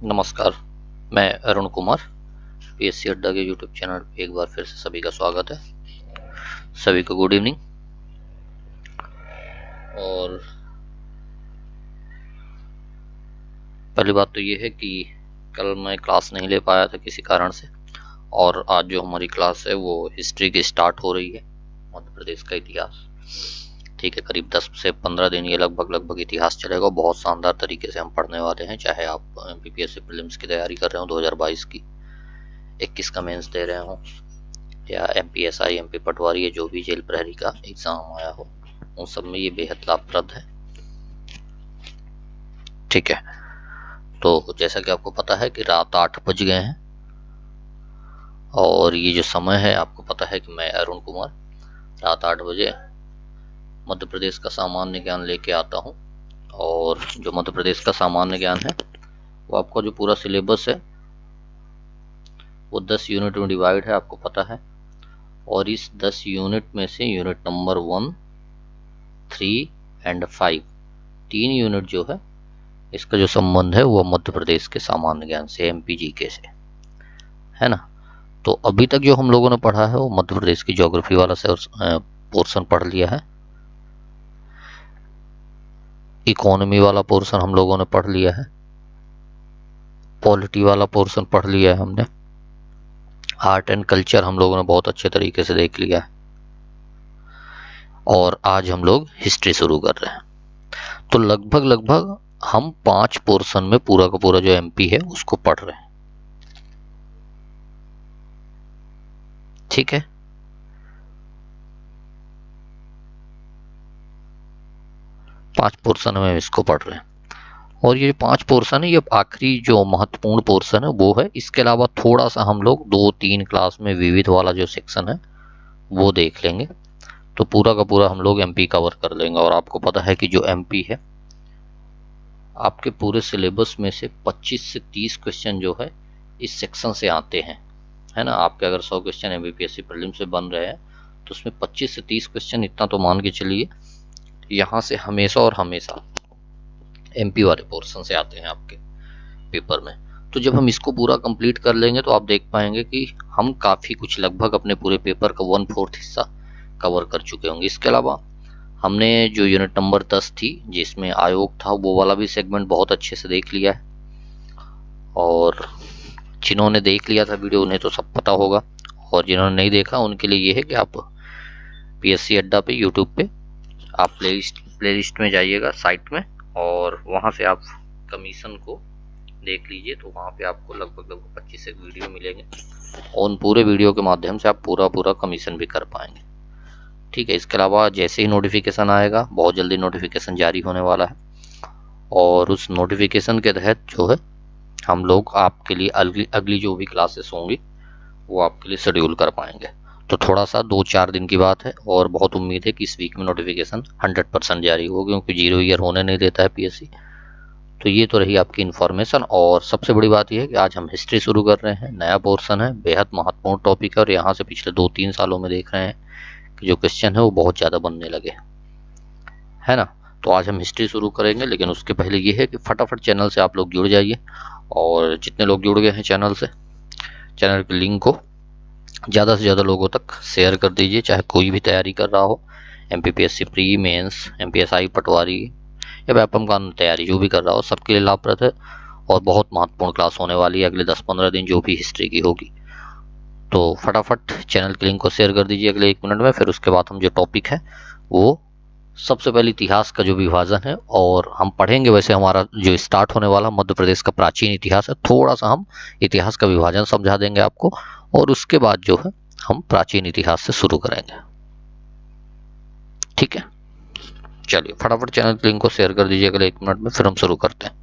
नमस्कार, मैं अरुण कुमार। पीएससी अड्डा के यूट्यूब चैनल पे एक बार फिर से सभी का स्वागत है। सभी को गुड इवनिंग। और पहली बात तो ये है कि कल मैं क्लास नहीं ले पाया था किसी कारण से, और आज जो हमारी क्लास है वो हिस्ट्री की स्टार्ट हो रही है, मध्य प्रदेश का इतिहास। ठीक है, करीब 10 से 15 दिन ये लगभग इतिहास चलेगा। बहुत शानदार तरीके से हम पढ़ने वाले हैं, चाहे आप बीपीएससी प्रीलिम्स की तैयारी कर रहे हो 2022 की, 21 का मेंस दे रहे हो, या एमपीएसआई, एमपी पटवारी, या जो भी जेल प्रहरी का एग्जाम आया हो, उन सब में ये बेहद लाभप्रद है। ठीक है, तो जैसा कि आपको पता है कि रात 8 बज गए हैं, और ये जो समय है आपको पता है कि मैं अरुण कुमार रात 8 बजे मध्य प्रदेश का सामान्य ज्ञान लेके आता हूँ। और जो मध्य प्रदेश का सामान्य ज्ञान है वो आपका जो पूरा सिलेबस है वो 10 यूनिट में डिवाइड है, आपको पता है। और इस 10 यूनिट में से यूनिट नंबर 1, 3 एंड 5, 3 यूनिट जो है इसका जो संबंध है वो मध्य प्रदेश के सामान्य ज्ञान से, एमपीजीके से, है ना। तो अभी तक जो हम लोगों ने पढ़ा है वो मध्य प्रदेश की ज्योग्राफी वाला से पोर्शन पढ़ लिया है, इकोनॉमी वाला पोर्शन हम लोगों ने पढ़ लिया है, पॉलिटी वाला पोर्शन पढ़ लिया है हमने, आर्ट एंड कल्चर हम लोगों ने बहुत अच्छे तरीके से देख लिया है, और आज हम लोग हिस्ट्री शुरू कर रहे हैं। तो लगभग हम 5 पोर्शन में पूरा का पूरा जो एमपी है उसको पढ़ रहे हैं। ठीक है, 5 पोर्शन में इसको पढ़ रहे हैं। और ये 5 पोर्शन है, ये आखिरी जो महत्वपूर्ण पोर्शन है वो है। इसके अलावा थोड़ा सा हम लोग 2-3 क्लास में विविध वाला जो सेक्शन है वो देख लेंगे, तो पूरा का पूरा हम लोग एमपी कवर कर लेंगे। और आपको पता है कि जो एमपी है आपके पूरे सिलेबस में से 25 से 30 क्वेश्चन जो है इस सेक्शन से आते हैं, है ना। आपके अगर 100 क्वेश्चन एमपीएससी प्रीलिम से बन रहे हैं तो उसमें 25 से 30 क्वेश्चन, इतना तो मान के चलिए, यहाँ से हमेशा और हमेशा एमपी वाले पोर्शन से आते हैं आपके पेपर में। तो जब हम इसको पूरा कंप्लीट कर लेंगे तो आप देख पाएंगे कि हम काफ़ी कुछ, लगभग अपने पूरे पेपर का 1/4 हिस्सा कवर कर चुके होंगे। इसके अलावा हमने जो यूनिट नंबर 10 थी जिसमें आयोग था, वो वाला भी सेगमेंट बहुत अच्छे से देख लिया है। और जिन्होंने देख लिया था वीडियो उन्हें तो सब पता होगा, और जिन्होंने नहीं देखा उनके लिए ये है कि आप पीएससी अड्डा पे यूट्यूब पे आप प्लेलिस्ट में जाइएगा, साइट में, और वहाँ से आप कमीशन को देख लीजिए। तो वहाँ पे आपको लगभग 25 एक वीडियो मिलेंगे, और उन पूरे वीडियो के माध्यम से आप पूरा कमीशन भी कर पाएंगे। ठीक है, इसके अलावा जैसे ही नोटिफिकेशन आएगा, बहुत जल्दी नोटिफिकेशन जारी होने वाला है, और उस नोटिफिकेशन के तहत जो है हम लोग आपके लिए अगली अगली जो भी क्लासेस होंगी वो आपके लिए शेड्यूल कर पाएंगे। तो थोड़ा सा 2-4 दिन की बात है, और बहुत उम्मीद है कि इस वीक में नोटिफिकेशन 100% जारी हो, क्योंकि 0 ईयर होने नहीं देता है पीएससी। तो ये तो रही आपकी इन्फॉर्मेशन। और सबसे बड़ी बात यह है कि आज हम हिस्ट्री शुरू कर रहे हैं, नया पोर्शन है, बेहद महत्वपूर्ण टॉपिक है, और यहाँ से पिछले 2-3 सालों में देख रहे हैं कि जो क्वेश्चन है वो बहुत ज़्यादा बनने लगे, है ना। तो आज हम हिस्ट्री शुरू करेंगे, लेकिन उसके पहले ये है कि फटाफट चैनल से आप लोग जुड़ जाइए, और जितने लोग जुड़ गए हैं चैनल से, चैनल की लिंक को ज़्यादा से ज़्यादा लोगों तक शेयर कर दीजिए। चाहे कोई भी तैयारी कर रहा हो, एमपीपीएससी प्री, मेंस, एमपीएसआई, पटवारी, या व्यापम कानून तैयारी जो भी कर रहा हो, सबके लिए लाभप्रद है। और बहुत महत्वपूर्ण क्लास होने वाली है अगले 10-15 दिन जो भी हिस्ट्री की होगी। तो फटाफट चैनल की लिंक को शेयर कर दीजिए अगले 1 मिनट में। फिर उसके बाद हम जो टॉपिक है वो सबसे पहले इतिहास का जो विभाजन है, और हम पढ़ेंगे। वैसे हमारा जो स्टार्ट होने वाला मध्य प्रदेश का प्राचीन इतिहास है, थोड़ा सा हम इतिहास का विभाजन समझा देंगे आपको, और उसके बाद जो है हम प्राचीन इतिहास से शुरू करेंगे। ठीक है, चलिए फटाफट चैनल की लिंक को शेयर कर दीजिए अगले 1 मिनट में, फिर हम शुरू करते हैं।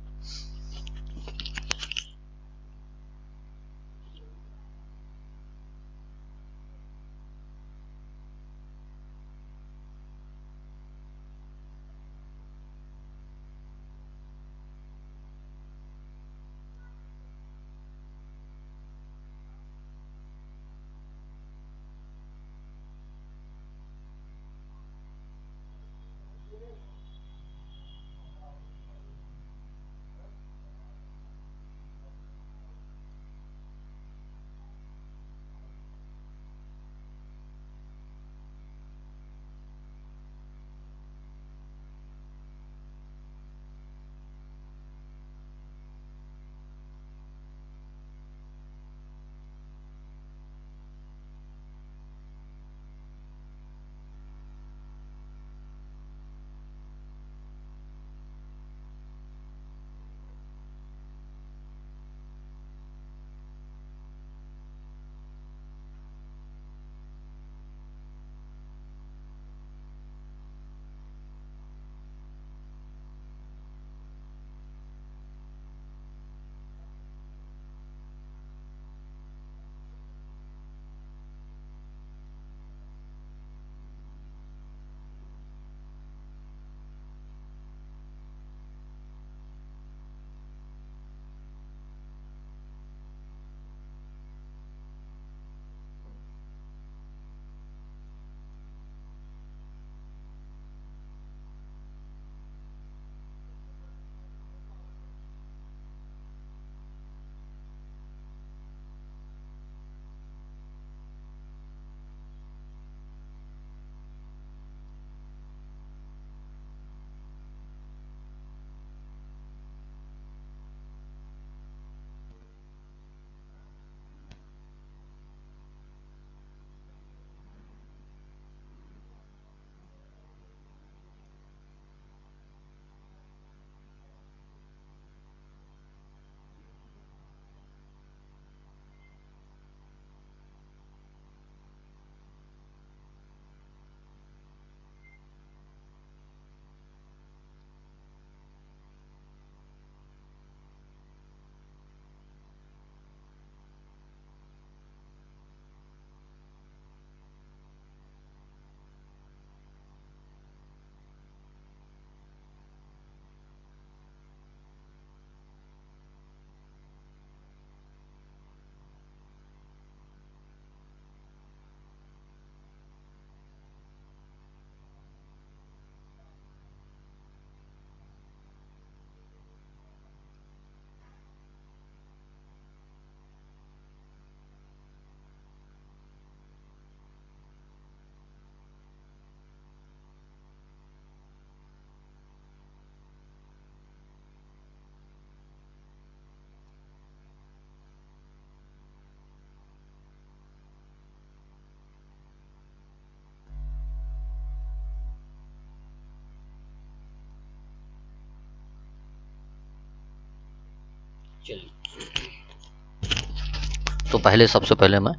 चलिए, तो पहले सबसे पहले मैं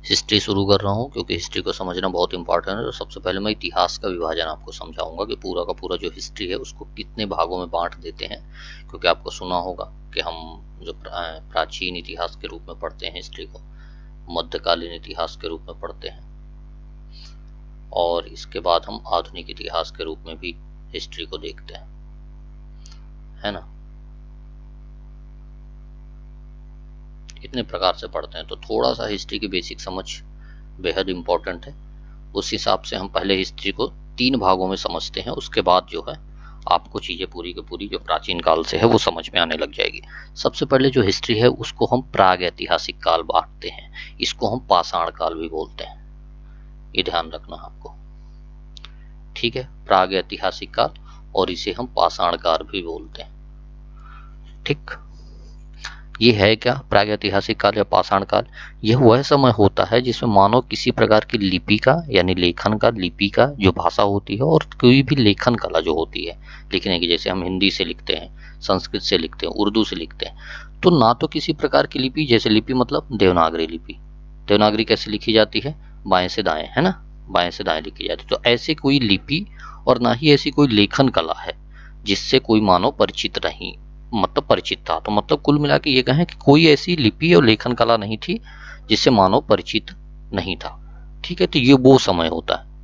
हिस्ट्री शुरू कर रहा हूँ, क्योंकि हिस्ट्री को समझना बहुत इंपॉर्टेंट है। तो सबसे पहले मैं इतिहास का विभाजन आपको समझाऊंगा कि पूरा का पूरा जो हिस्ट्री है उसको कितने भागों में बांट देते हैं। क्योंकि आपको सुना होगा कि हम जो प्राचीन इतिहास के रूप में पढ़ते हैं हिस्ट्री को, मध्यकालीन इतिहास के रूप में पढ़ते हैं, और इसके बाद हम आधुनिक इतिहास के रूप में भी हिस्ट्री को देखते हैं, है ना। इतने प्रकार से पढ़ते हैं, तो थोड़ा सा हिस्ट्री की बेसिक समझ बेहद इंपॉर्टेंट है। उस हिसाब से हम पहले हिस्ट्री को 3 भागों में समझते हैं, उसके बाद जो है आपको चीजें पूरी की पूरी जो प्राचीन काल से है वो समझ में आने लग जाएगी। सबसे पहले जो हिस्ट्री है उसको हम प्राग ऐतिहासिक काल बांटते हैं, इसको हम पाषाण काल भी बोलते हैं, ये ध्यान रखना आपको, ठीक है। प्राग ऐतिहासिक काल, और इसे हम पाषाण काल भी बोलते हैं, ठीक। ये है क्या प्रागैतिहासिक काल या पाषाण काल? यह वह समय होता है जिसमें मानव किसी प्रकार की लिपि का, यानी लेखन का, लिपि का जो भाषा होती है, और कोई भी लेखन कला जो होती है लिखने की, जैसे हम हिंदी से लिखते हैं, संस्कृत से लिखते हैं, उर्दू से लिखते हैं, तो ना तो किसी प्रकार की लिपि, जैसे लिपि मतलब देवनागरी लिपि, देवनागरी कैसे लिखी जाती है, बाएं से दाएं, है ना, बाएं से दाएं लिखी जाती है। तो ऐसे कोई लिपि और ना ही ऐसी कोई लेखन कला है जिससे कोई मानव परिचित नहीं, मतलब परिचित था। तो मतलब कुल मिला के ये कहें कि कोई ऐसी लिपि और लेखन कला नहीं थी जिससे मानव परिचित नहीं था, ठीक है। तो ये वो समय होता है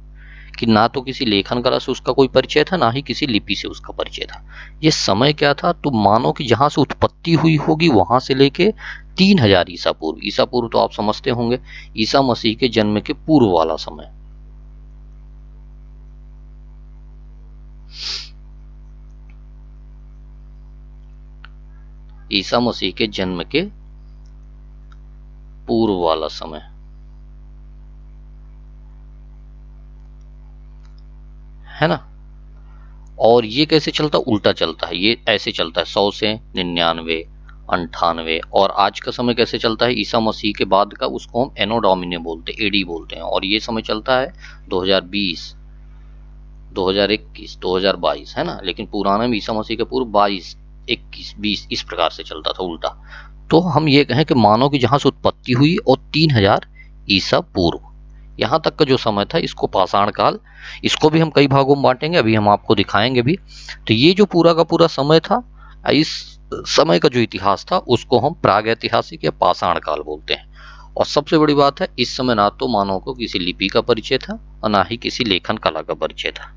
कि ना तो किसी लेखन कला से उसका कोई परिचय था, ना ही किसी लिपि से उसका परिचय था। ये समय क्या था, तो मानव की जहां से उत्पत्ति हुई होगी वहां से लेके 3000 ईसा पूर्व, ईसा पूर्व तो आप समझते होंगे, ईसा मसीह के जन्म के पूर्व वाला समय, ईसा मसीह के जन्म के पूर्व वाला समय, है ना। और ये कैसे चलता, उल्टा चलता है, ये ऐसे चलता है 100 से 99, 98, और आज का समय कैसे चलता है, ईसा मसीह के बाद का, उसको हम एनो डोमिनी बोलते हैं, एडी बोलते हैं, और ये समय चलता है 2020, 2021, 2022, है ना। लेकिन पुराना में ईसा मसीह के पूर्व 22, 21, 20 इस प्रकार से चलता था उल्टा। तो हम ये कहें कि मानव की जहां से उत्पत्ति हुई और 3000 ईसा पूर्व यहां तक का जो समय था, इसको पाषाण काल, इसको भी हम कई भागों में बांटेंगे, अभी हम आपको दिखाएंगे भी। तो ये जो पूरा का पूरा समय था, इस समय का जो इतिहास था उसको हम प्राग ऐतिहासिक या पाषाण काल बोलते हैं। और सबसे बड़ी बात है, इस समय ना तो मानव को किसी लिपि का परिचय था और ना ही किसी लेखन कला का परिचय था,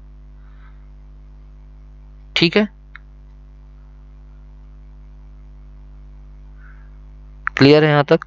ठीक है। क्लियर है यहां तक?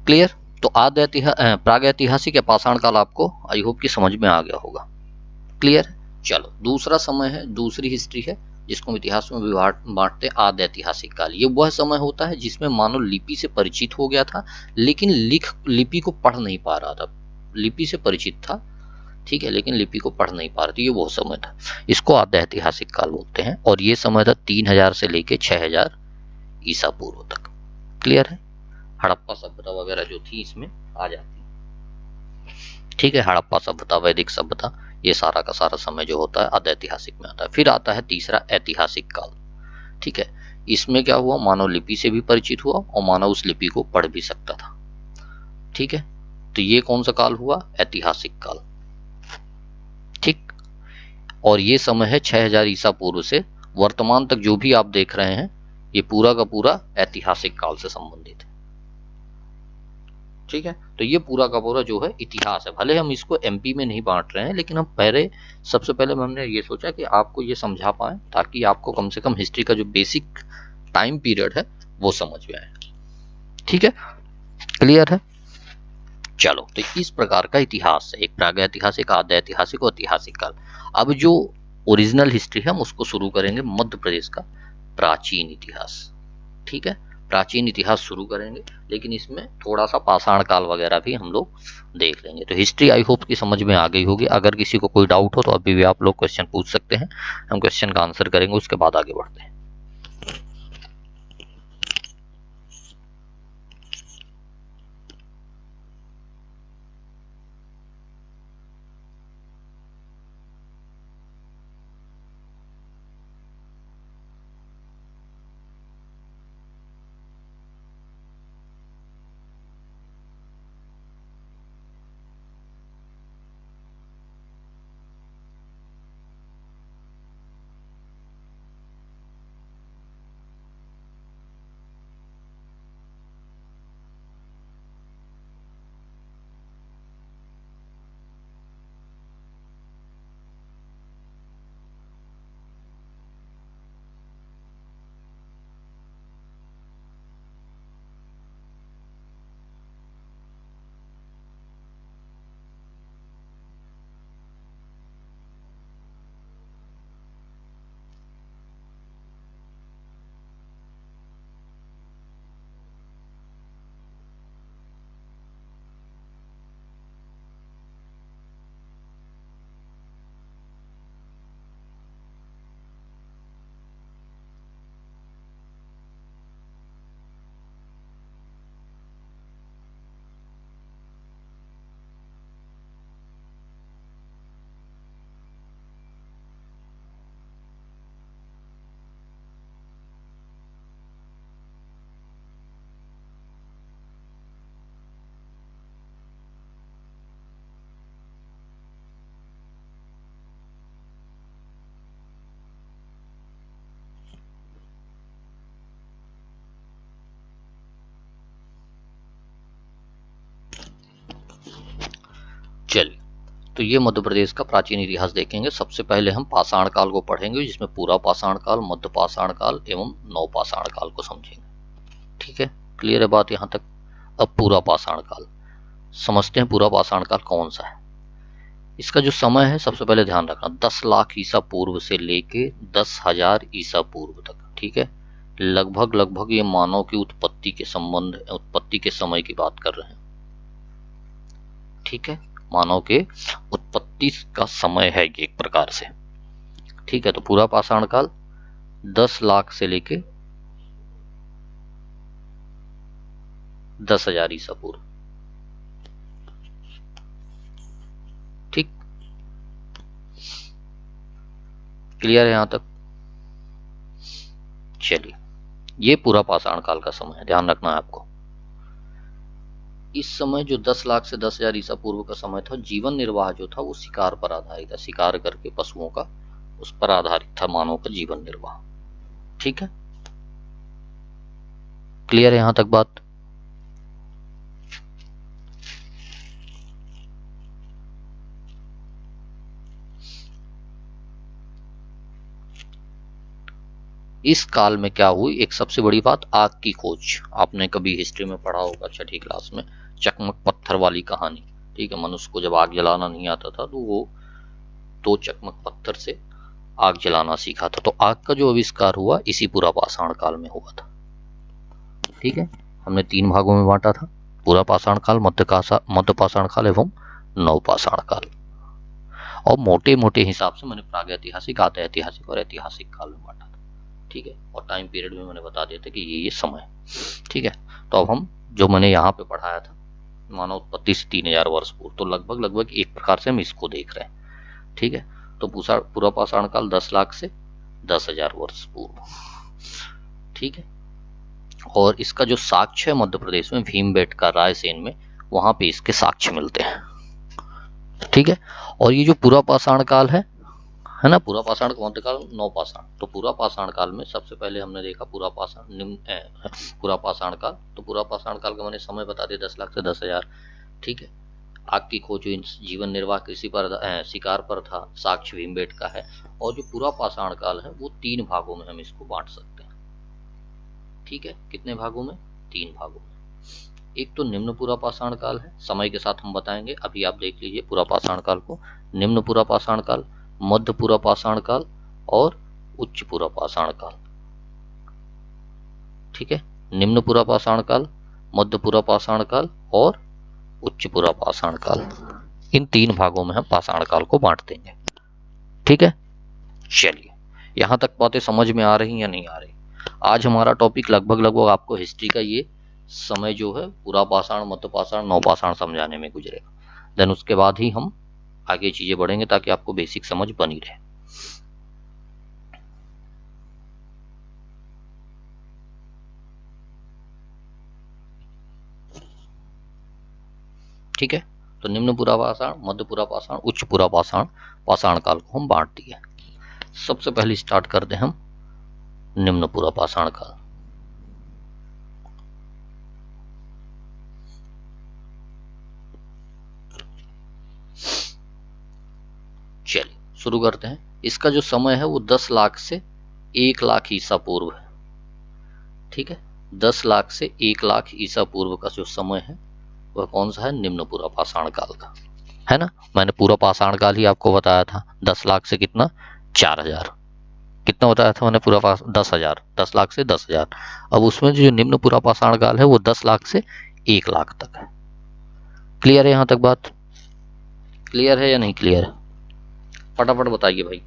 क्लियर। तो प्राग ऐतिहासिक या पाषाण काल आपको आई होप कि समझ में आ गया होगा। क्लियर। चलो, दूसरा समय है, दूसरी हिस्ट्री है जिसको हम इतिहास में बांटते हैं आदि ऐतिहासिक काल। ये वह समय होता है जिसमें मानव लिपि से परिचित हो गया था, लेकिन लिपि को पढ़ नहीं पा रहा था। लिपि से परिचित था, ठीक है, लेकिन लिपि को पढ़ नहीं पा रहा था। ये वो समय था, इसको आदि ऐतिहासिक काल बोलते हैं, और ये समय था 3000 से लेके 6000 ईसा पूर्व तक। क्लियर है। हड़प्पा सभ्यता वगैरह जो थी इसमें आ जाती है, ठीक है। हड़प्पा सभ्यता, वैदिक सभ्यता, ये सारा का सारा समय जो होता है आदि ऐतिहासिक में आता है। फिर आता है तीसरा ऐतिहासिक काल, ठीक है। इसमें क्या हुआ, मानव लिपि से भी परिचित हुआ और मानव उस लिपि को पढ़ भी सकता था, ठीक है। तो ये कौन सा काल हुआ, ऐतिहासिक काल, ठीक। और ये समय है 6000 ईसा पूर्व से वर्तमान तक, जो भी आप देख रहे हैं ये पूरा का पूरा ऐतिहासिक काल से संबंधित है, ठीक है। तो ये पूरा का पूरा जो है इतिहास है। भले हम इसको एमपी में नहीं बांट रहे हैं, लेकिन हम सबसे पहले हमने ये सोचा कि आपको ये समझा पाए, ताकि आपको कम से कम हिस्ट्री का जो बेसिक टाइम पीरियड है वो समझ में आए, ठीक है। क्लियर है। चलो, तो इस प्रकार का इतिहास है, एक प्रागैतिहासिक, आद्य ऐतिहासिक और ऐतिहासिक काल। अब जो ओरिजिनल हिस्ट्री है हम उसको शुरू करेंगे मध्य प्रदेश का प्राचीन इतिहास। ठीक है, प्राचीन इतिहास शुरू करेंगे, लेकिन इसमें थोड़ा सा पाषाण काल वगैरह भी हम लोग देख लेंगे। तो हिस्ट्री आई होप की समझ में आ गई होगी। अगर किसी को कोई डाउट हो तो अभी भी आप लोग क्वेश्चन पूछ सकते हैं, हम क्वेश्चन का आंसर करेंगे, उसके बाद आगे बढ़ते हैं। चलिए, तो ये मध्य प्रदेश का प्राचीन इतिहास देखेंगे। सबसे पहले हम पाषाण काल को पढ़ेंगे, जिसमें पूरा पाषाण काल, मध्य पाषाण काल एवं नव पाषाण काल को समझेंगे। ठीक है, क्लियर है बात यहाँ तक। अब पूरा पाषाण काल समझते हैं। पूरा पाषाण काल कौन सा है? इसका जो समय है, सबसे पहले ध्यान रखना, 10 लाख ईसा पूर्व से लेके 10,000 ईसा पूर्व तक। ठीक है, लगभग लगभग ये मानव की उत्पत्ति के समय की बात कर रहे हैं। ठीक है, मानव के उत्पत्ति का समय है ये एक प्रकार से। ठीक है, तो पूरा पाषाण काल 10 लाख से लेके 10,000 ईसा पूर्व। ठीक, क्लियर है यहां तक? चलिए, ये पूरा पाषाण काल का समय है, ध्यान रखना है आपको। इस समय जो 10 लाख से 10,000 ईसा पूर्व का समय था, जीवन निर्वाह जो था वो शिकार पर आधारित था। शिकार करके पशुओं का, उस पर आधारित था मानव का जीवन निर्वाह। ठीक है, क्लियर है यहां तक बात? इस काल में क्या हुई, एक सबसे बड़ी बात, आग की खोज। आपने कभी हिस्ट्री में पढ़ा होगा छठी क्लास में, चकमक पत्थर वाली कहानी। ठीक है, मनुष्य को जब आग जलाना नहीं आता था तो वो 2 चकमक पत्थर से आग जलाना सीखा था। तो आग का जो आविष्कार हुआ इसी पूरा पाषाण काल में हुआ था। ठीक है, हमने 3 भागों में बांटा था, पूरा पाषाण काल, मध्य पाषाण काल एवं नव पाषाण काल। और मोटे मोटे हिसाब से मैंने प्रागैतिहासिक, आद्य ऐतिहासिक और ऐतिहासिक काल में बांटा था। ठीक है, और टाइम पीरियड में मैंने बता दिया था कि ये समय। ठीक है, तो अब हम जो मैंने यहाँ पे पढ़ाया था, मानव उत्पत्ति से 3,000 वर्ष पूर्व, तो लगभग लगभग एक प्रकार से हम इसको देख रहे हैं। ठीक है, तो पूरा पाषाण काल 10 लाख से 10,000 वर्ष पूर्व। ठीक है, और इसका जो साक्ष्य है मध्य प्रदेश में भीमबेटका रायसेन में, वहां पे इसके साक्ष्य मिलते हैं। ठीक है, और ये जो पूरा पाषाण काल है ना, पूरा पाषाण मध्यकाल, नव पाषाण। तो पूरा पाषाण काल में सबसे पहले हमने देखा पूरा पाषाण काल। तो पूरा पाषाण काल का मैंने समय बता दिया, 10 लाख से 10,000। ठीक है, आग की खोज हुई, जीवन निर्वाह कृषि पर, शिकार पर था, साक्ष्य भीमबेटका है। और जो पूरा पाषाण काल है वो 3 भागों में हम इसको बांट सकते हैं। ठीक है, कितने भागों में? 3 भागों में। एक तो निम्न पूरा पाषाण काल है, समय के साथ हम बताएंगे, अभी आप देख लीजिए पूरा पाषाण काल को। निम्न पूरा पाषाण काल, मध्य पूरा पाषाण काल और उच्च पूरा पाषाण काल। ठीक है, निम्न पूरा पाषाण काल, मध्य पूरा पाषाण काल और उच्च पूरा पाषाण काल, इन 3 भागों में हम पाषाण काल को बांट देंगे। ठीक है, चलिए यहां तक बातें समझ में आ रही या नहीं आ रही? आज हमारा टॉपिक लगभग आपको हिस्ट्री का ये समय जो है पूरा पाषाण, मध्य पाषाण, नवपाषाण समझाने में गुजरेगा। देन उसके बाद ही हम आगे चीजें बढ़ेंगे ताकि आपको बेसिक समझ बनी रहे। ठीक है, तो निम्न पूरा पाषाण, मध्य पूरा पाषाण, उच्च पूरा पाषाण, पाषाण काल को हम बांट दिए। सबसे पहले स्टार्ट करते हैं हम निम्न पूरा पाषाण काल। चलिए शुरू करते हैं। इसका जो समय है वो 10 लाख से 1 लाख ईसा पूर्व है। ठीक है, 10 लाख से 1 लाख ईसा पूर्व का जो समय है वह कौन सा है? निम्न पूरा पाषाण काल का है ना। मैंने पूरा पाषाण काल ही आपको बताया था। 10 लाख से कितना? 4000। कितना बताया था मैंने? पूरा 10,000। 10 लाख से 10,000। अब उसमें जो निम्न पूरा पाषाण काल है वो 10 लाख से 1 लाख तक है। क्लियर है? यहां तक बात क्लियर है या नहीं क्लियर है? फटाफट बताइए भाई।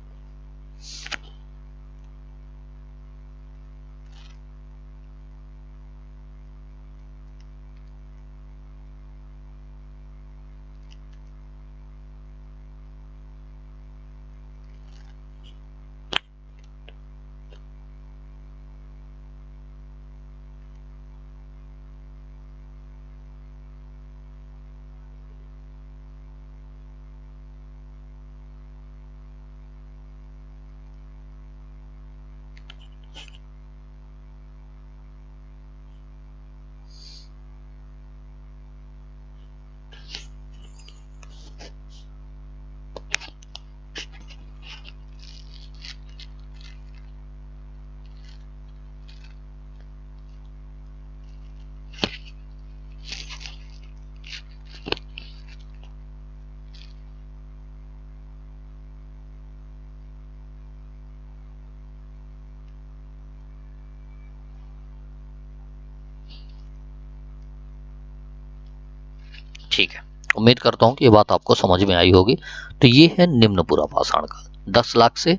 ठीक है, उम्मीद करता हूं कि ये बात आपको समझ में आई होगी। तो ये है निम्न पूरा पाषाण काल, 10 लाख से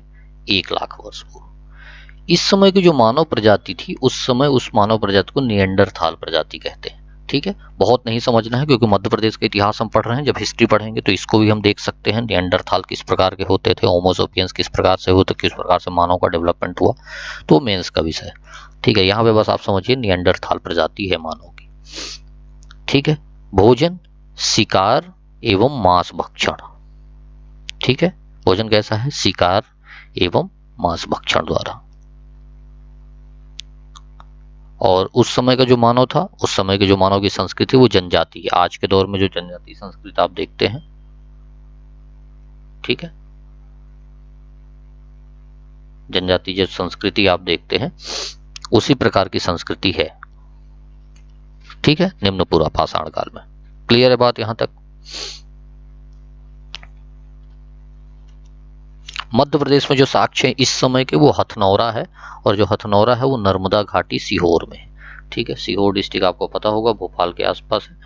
1 लाख वर्ष पूर्व। इस समय की जो मानव प्रजाति थी, उस समय उस मानव प्रजाति को निएंडरथाल प्रजाति कहते हैं। ठीक है, बहुत नहीं समझना है क्योंकि मध्य प्रदेश का इतिहास हम पढ़ रहे हैं। जब हिस्ट्री पढ़ेंगे तो इसको भी हम देख सकते हैं, निएंडरथाल किस प्रकार के होते थे, होमो सेपियंस किस प्रकार से होते, किस प्रकार से मानव का डेवलपमेंट हुआ, तो मेंस का विषय है। ठीक है, यहाँ पे बस आप समझिए निएंडरथाल प्रजाति है मानव की। ठीक है, भोजन शिकार एवं मांस भक्षण। ठीक है, भोजन कैसा है? शिकार एवं मांस भक्षण द्वारा। और उस समय का जो मानव था, उस समय के जो मानव की संस्कृति वो जनजाति, आज के दौर में जो जनजाति संस्कृति आप देखते हैं, ठीक है, जनजाति जो संस्कृति आप देखते हैं उसी प्रकार की संस्कृति है। ठीक है, निम्न पूरा पाषाण काल में। क्लियर है बात यहां तक? मध्य प्रदेश में जो साक्ष्य है इस समय के वो हथनौरा है, और जो हथनौरा है वो नर्मदा घाटी सीहोर में है। ठीक है, सीहोर डिस्ट्रिक्ट आपको पता होगा, भोपाल के आसपास है,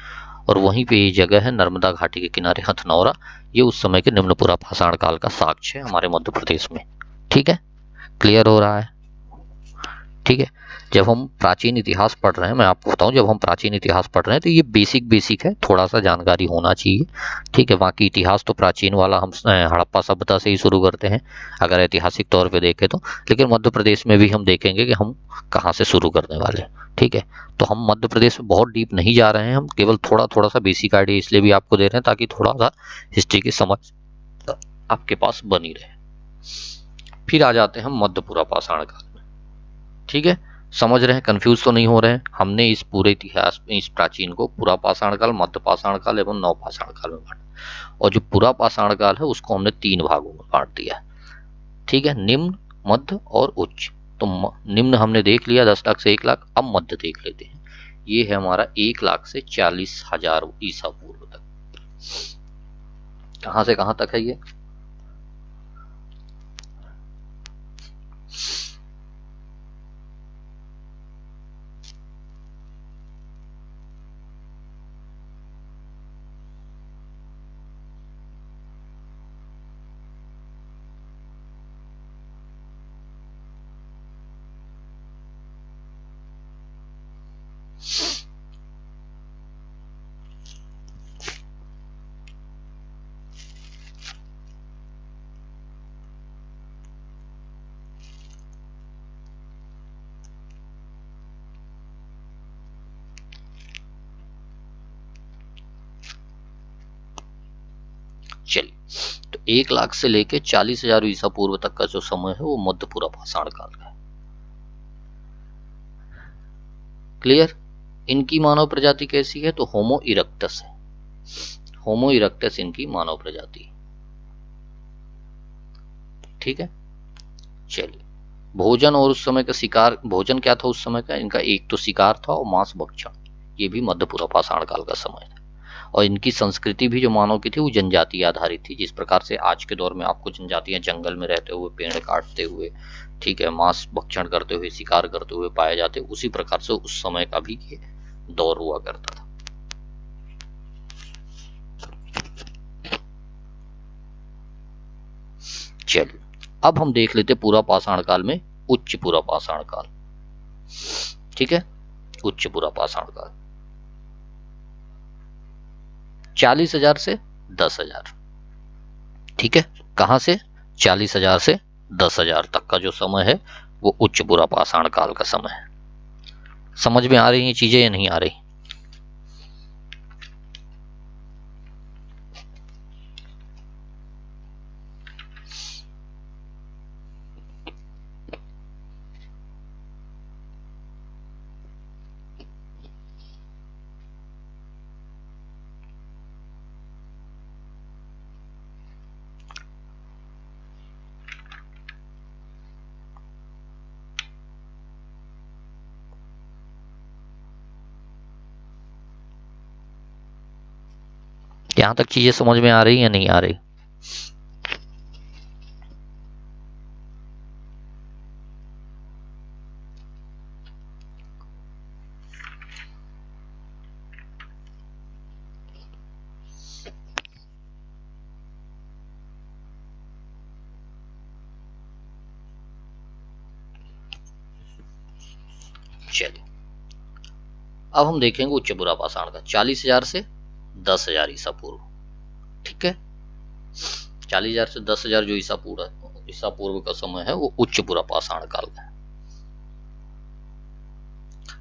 और वहीं पे ये जगह है नर्मदा घाटी के किनारे हथनौरा। ये उस समय के निम्न पूरा पाषाण काल का साक्ष्य है हमारे मध्य प्रदेश में। ठीक है, क्लियर हो रहा है? ठीक है, जब हम प्राचीन इतिहास पढ़ रहे हैं, मैं आपको बताऊं, जब हम प्राचीन इतिहास पढ़ रहे हैं तो ये बेसिक है, थोड़ा सा जानकारी होना चाहिए। ठीक है, बाकी इतिहास तो प्राचीन वाला हम हड़प्पा सभ्यता से ही शुरू करते हैं अगर ऐतिहासिक तौर पे देखें तो, लेकिन मध्य प्रदेश में भी हम देखेंगे कि हम कहाँ से शुरू करने वाले हैं। ठीक है, तो हम मध्य प्रदेश में बहुत डीप नहीं जा रहे हैं, हम केवल थोड़ा सा बेसिक आइडिया इसलिए भी आपको दे रहे हैं ताकि थोड़ा सा हिस्ट्री की समझ आपके पास बनी रहे। फिर आ जाते हैं हम मध्य पूरा पाषाण काल में। ठीक है, समझ रहे हैं? कंफ्यूज तो नहीं हो रहे हैं? हमने इस पूरे इतिहास में इस प्राचीन को पूरा पाषाण काल, मध्य पाषाण काल एवं नव पाषाण काल में बांटा, और जो पूरा पाषाण काल है उसको हमने 3 भागों में बांट दिया। ठीक है, निम्न, मध्य और उच्च। तो निम्न हमने देख लिया 10 लाख से 1 लाख, अब मध्य देख लेते हैं। ये है हमारा 1 लाख से 40,000 ईसा पूर्व तक। कहां से कहां तक है ये? चलिए, तो 1 लाख से लेके 40,000 ईसा पूर्व तक का जो समय है वो मध्य पूर्व पाषाण काल का है। क्लियर? इनकी मानव प्रजाति कैसी है? तो होमो इरेक्टस है। होमो इरेक्टस इनकी मानव प्रजाति। ठीक है, चलिए। भोजन और उस समय का शिकार, भोजन क्या था उस समय का? इनका एक तो शिकार था और मांस भक्षण, ये भी मध्य पूर्व पाषाण काल का समय था। और इनकी संस्कृति भी जो मानव की थी वो जनजातीय आधारित थी। जिस प्रकार से आज के दौर में आपको जनजातियां जंगल में रहते हुए, पेड़ काटते हुए, ठीक है, मांस भक्षण करते हुए, शिकार करते हुए पाए जाते, उसी प्रकार से उस समय का भी ये दौर हुआ करता था। चलिए, अब हम देख लेते पूरा पाषाण काल में उच्च पूरा पाषाण काल। ठीक है, उच्च पूरा पाषाण काल 40,000 से 10,000। ठीक है, कहां से? 40,000 से 10,000 तक का जो समय है वो उच्च पूरा पाषाण काल का समय है। समझ में आ रही हैं चीजें या नहीं आ रही? यहां तक चीजें समझ में आ रही या नहीं आ रही? चलिए, अब हम देखेंगे उच्च पूरा पाषाण का 40,000 से 10,000 ईसा पूर्व। ठीक है, 40,000 से 10,000 जो ईसा पूर्व का समय है वो उच्च पूरा पाषाण काल का है।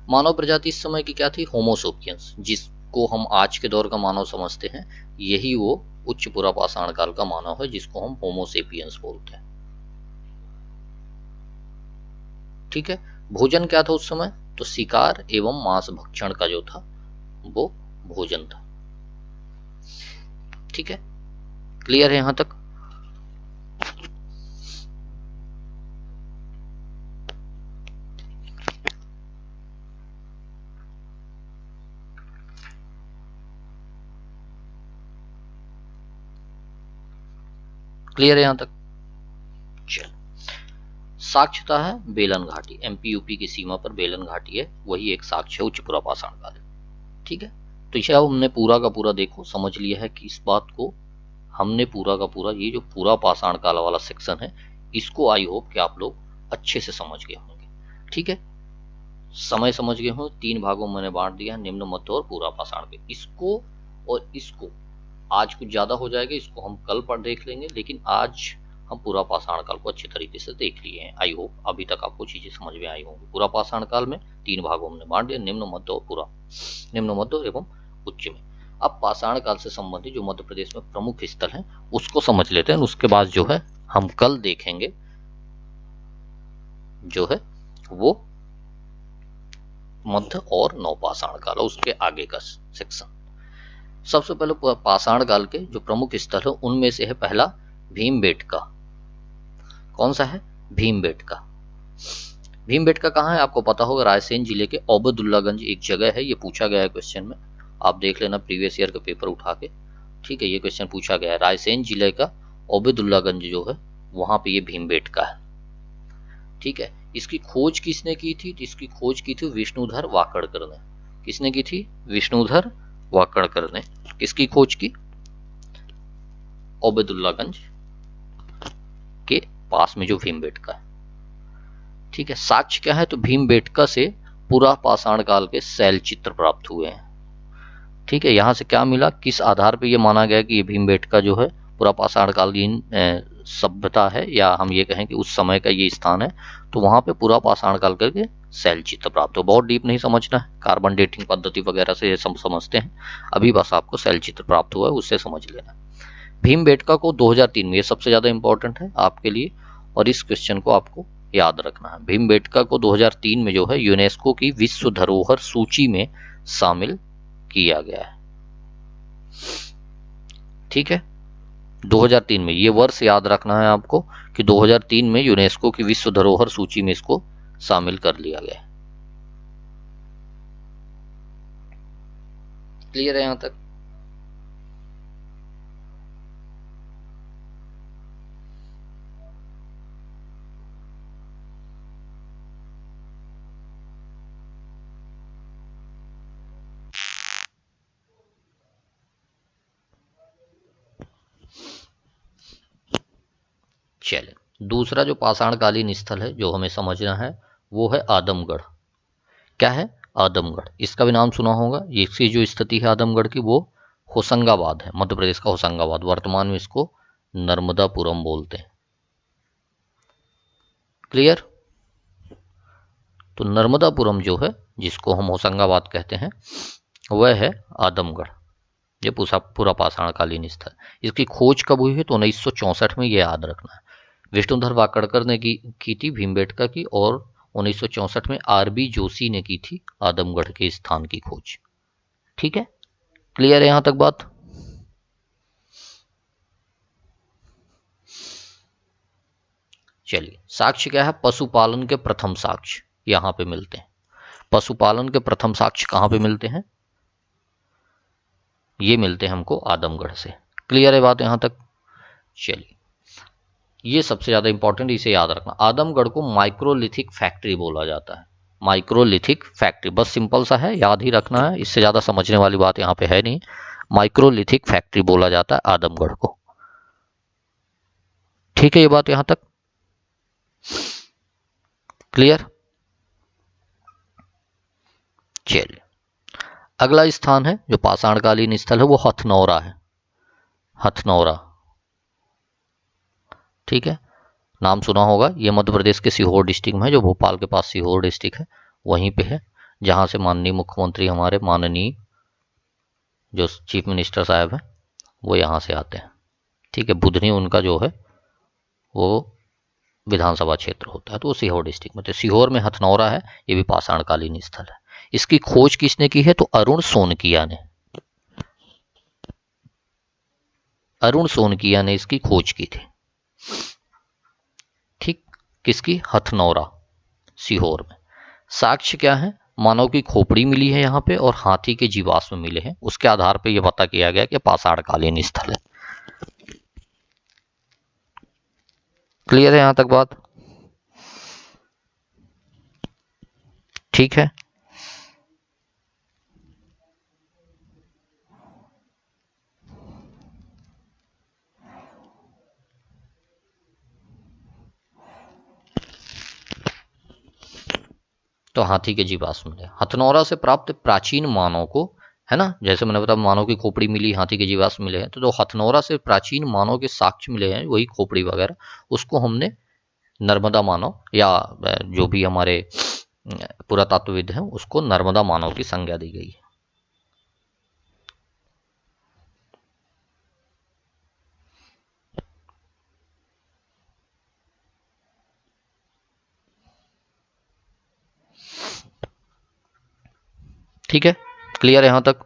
मानव प्रजाति इस समय की क्या थी? होमो सेपियंस, जिसको हम आज के दौर का मानव समझते हैं, यही वो उच्च पूरा पाषाण काल का मानव है जिसको हम होमो सेपियंस बोलते हैं। ठीक है, भोजन क्या था उस समय? तो शिकार एवं मांस भक्षण का जो था वो भोजन था। ठीक है, क्लियर है यहां तक? क्लियर है यहां तक? चल, साक्ष्यता है बेलन घाटी, एमपी यूपी की सीमा पर बेलन घाटी है, वही एक साक्ष्य उच्च पूरा पाषाण काल है। ठीक है, तो इसे अब हमने पूरा का पूरा देखो समझ लिया है कि इस बात को हमने पूरा का पूरा, ये जो पूरा पाषाण काल वाला सेक्शन है, इसको आई होप कि आप लोग अच्छे से समझ गए होंगे। ठीक है, समय समझ गए हो। 3 भागों में मैंने बांट दिया, निम्न, मध्य और पूरा पाषाण पे। इसको और इसको आज कुछ ज्यादा हो जाएगा, इसको हम कल पर देख लेंगे, लेकिन आज हम पूरा पाषाण काल को अच्छे तरीके से देख लिए हैं। आई होप अभी तक आपको चीजें समझ में आई होंगी। पूरा पाषाण काल में 3 भागों में बांट दिया, निम्न, मध्य और पूरा, निम्न, मध्य एवं उच्च में। अब पाषाण काल से संबंधित जो मध्य प्रदेश में प्रमुख स्थल हैं उसको समझ लेते हैं, उसके बाद जो है हम कल देखेंगे जो है वो मध्य और नवपाषाण काल, उसके आगे का सेक्शन। सबसे पहले पाषाण काल के जो प्रमुख स्थल है उनमें से है पहला भीमबेटका। कौन सा है? भीमबेटका। भीमबेटका कहाँ है आपको पता होगा, रायसेन जिले के ओबेदुल्लागंज एक जगह है। ये पूछा गया है क्वेश्चन में, आप देख लेना प्रीवियस ईयर का पेपर उठा के। ठीक है, ये क्वेश्चन पूछा गया है, रायसेन जिले का ओबेदुल्लागंज जो है वहां पे ये भीमबेटका है। ठीक है, इसकी खोज किसने की थी? इसकी खोज की थी विष्णुधर वाकड़कर ने। किसने की थी? विष्णुधर वाकड़कर ने। किसकी खोज की? ओबेदुल्लागंज के पास में जो भीमबेटका है। ठीक है, साक्ष्य क्या है? तो भीमबेटका से पुरा पाषाण काल के शैल चित्र प्राप्त हुए हैं। ठीक है, यहां से क्या मिला, किस आधार पर यह माना गया कि ये भीमबेटका जो है पुरा पाषाण कालीन सभ्यता है, या हम ये कहें कि उस समय का ये स्थान है। तो वहां पे पुरा पाषाण काल करके शैल चित्र प्राप्त हो। बहुत डीप नहीं समझना है, कार्बन डेटिंग पद्धति वगैरह से ये समझते हैं, अभी बस आपको शैल चित्र प्राप्त हुआ है उससे समझ लेना। भीमबेटका को 2003 में, ये सबसे ज्यादा इंपॉर्टेंट है आपके लिए, और इस क्वेश्चन को आपको याद रखना है। भीमबेटका को 2003 में जो है यूनेस्को की विश्व धरोहर सूची में शामिल किया गया है। ठीक है, 2003 में, ये वर्ष याद रखना है आपको कि 2003 में यूनेस्को की विश्व धरोहर सूची में इसको शामिल कर लिया गया है। क्लियर है यहां तक? चले, दूसरा जो पाषाणकालीन स्थल है जो हमें समझना है वो है आदमगढ़। क्या है? आदमगढ़। इसका भी नाम सुना होगा। इसकी जो स्थिति है आदमगढ़ की वो होशंगाबाद है, मध्य प्रदेश का होशंगाबाद। वर्तमान में इसको नर्मदापुरम बोलते हैं। क्लियर? तो नर्मदापुरम जो है, जिसको हम होशंगाबाद कहते हैं, वह है आदमगढ़। ये पूरा पाषाणकालीन स्थल। इसकी खोज कब हुई है? तो 1964 में, ये याद रखना है। विष्णुधर वाकड़कर ने की थी भीमबेटका की, और 1964 में आरबी जोशी ने की थी आदमगढ़ के स्थान की खोज। ठीक है, क्लियर है यहां तक बात? चलिए, साक्ष्य क्या है? पशुपालन के प्रथम साक्ष्य यहां पे मिलते हैं। पशुपालन के प्रथम साक्ष्य कहां पे मिलते हैं? ये मिलते हैं हमको आदमगढ़ से। क्लियर है बात यहां तक? चलिए, ये सबसे ज्यादा इंपॉर्टेंट, इसे याद रखना। आदमगढ़ को माइक्रोलिथिक फैक्ट्री बोला जाता है। माइक्रोलिथिक फैक्ट्री, बस सिंपल सा है, याद ही रखना है, इससे ज्यादा समझने वाली बात यहाँ पे है नहीं। माइक्रोलिथिक फैक्ट्री बोला जाता है आदमगढ़ को। ठीक है, ये बात यहां तक क्लियर? चलिए, अगला स्थान है जो पाषाणकालीन स्थल है वो हथनौरा है। हथनौरा, ठीक है, नाम सुना होगा। ये मध्य प्रदेश के सीहोर डिस्ट्रिक्ट में है, जो भोपाल के पास सीहोर डिस्ट्रिक्ट है वहीं पे है, जहां से माननीय मुख्यमंत्री हमारे, माननीय जो चीफ मिनिस्टर साहब हैं, वो यहाँ से आते हैं। ठीक है, बुधनी उनका जो है वो विधानसभा क्षेत्र होता है, तो वो सीहोर डिस्ट्रिक्ट में। तो सीहोर में हथनौरा है, ये भी पाषाणकालीन स्थल है। इसकी खोज किसने की है? तो अरुण सोनकिया ने। अरुण सोनकिया ने इसकी खोज की थी। ठीक, किसकी? हथनौरा, सीहोर में। साक्ष्य क्या है? मानव की खोपड़ी मिली है यहाँ पे, और हाथी के जीवाश्म मिले हैं। उसके आधार पे यह पता किया गया कि पाषाणकालीन स्थल है। क्लियर है यहां तक बात? ठीक है, तो हाथी के जीवाश्म मिले। हथनौरा से प्राप्त प्राचीन मानव को, है ना, जैसे मैंने बताया मानव की खोपड़ी मिली, हाथी के जीवाश्म मिले हैं, तो जो हथनौरा से प्राचीन मानव के साक्ष्य मिले हैं, वही खोपड़ी वगैरह, उसको हमने नर्मदा मानव, या जो भी हमारे पुरातत्वविद हैं, उसको नर्मदा मानव की संज्ञा दी गई है। ठीक है, क्लियर है यहां तक?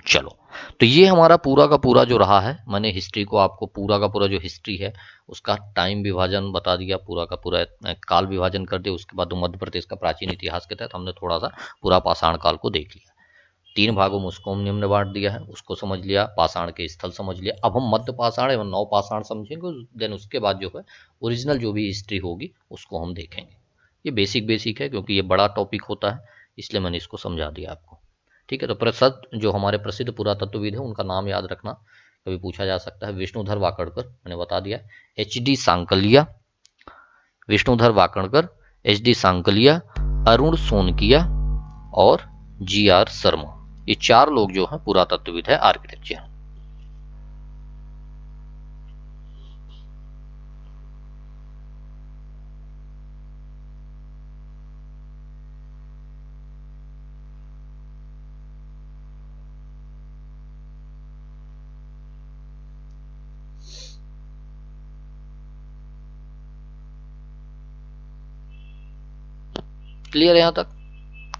चलो, तो ये हमारा पूरा का पूरा जो रहा है, मैंने हिस्ट्री को आपको पूरा का पूरा जो हिस्ट्री है उसका टाइम विभाजन बता दिया, पूरा का पूरा काल विभाजन कर दिया। उसके बाद मध्य प्रदेश का प्राचीन इतिहास के तहत हमने थोड़ा सा पूरा पाषाण काल को देख लिया। 3 भागों में उसको हमने बांट दिया है, उसको समझ लिया, पाषाण के स्थल समझ लिया। अब हम मध्य पाषाण एवं नव पाषाण समझेंगे, देन उसके बाद जो है ओरिजिनल जो भी हिस्ट्री होगी उसको हम देखेंगे। ये बेसिक है, क्योंकि ये बड़ा टॉपिक होता है इसलिए मैंने इसको समझा दिया आपको। ठीक है, तो प्रसिद्ध जो हमारे प्रसिद्ध पुरातत्वविद है उनका नाम याद रखना, कभी पूछा जा सकता है। विष्णुधर वाकड़कर, मैंने बता दिया। HD सांकलिया, विष्णुधर वाकड़कर, HD सांकलिया, अरुण सोनकिया और GR शर्मा, ये 4 लोग जो हैं पुरातत्वविद है आर्किटेक्चर। क्लियर है यहाँ तक?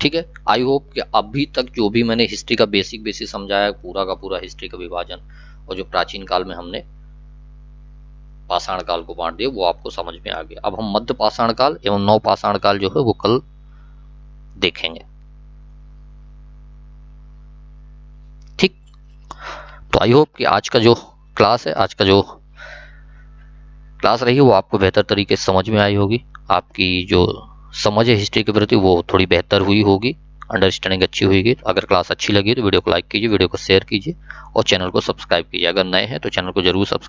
ठीक है, आई होप कि अभी तक जो भी मैंने हिस्ट्री का बेसिक समझाया, पूरा का पूरा हिस्ट्री का विभाजन और जो प्राचीन काल में हमने पाषाण काल को बांट दिया वो आपको समझ में आ गया। अब हम मध्य पाषाण काल एवं नव पाषाण काल जो है वो कल देखेंगे। ठीक, तो आई होप कि आज का जो क्लास है, आज का जो क्लास रही वो आपको बेहतर तरीके से समझ में आई होगी। आपकी जो समझ है हिस्ट्री के प्रति वो थोड़ी बेहतर हुई होगी, अंडरस्टैंडिंग अच्छी हुई। अगर क्लास अच्छी लगी तो वीडियो को लाइक कीजिए, वीडियो को शेयर कीजिए और चैनल को सब्सक्राइब कीजिए। अगर नए हैं तो चैनल को जरूर सब्सक्राइब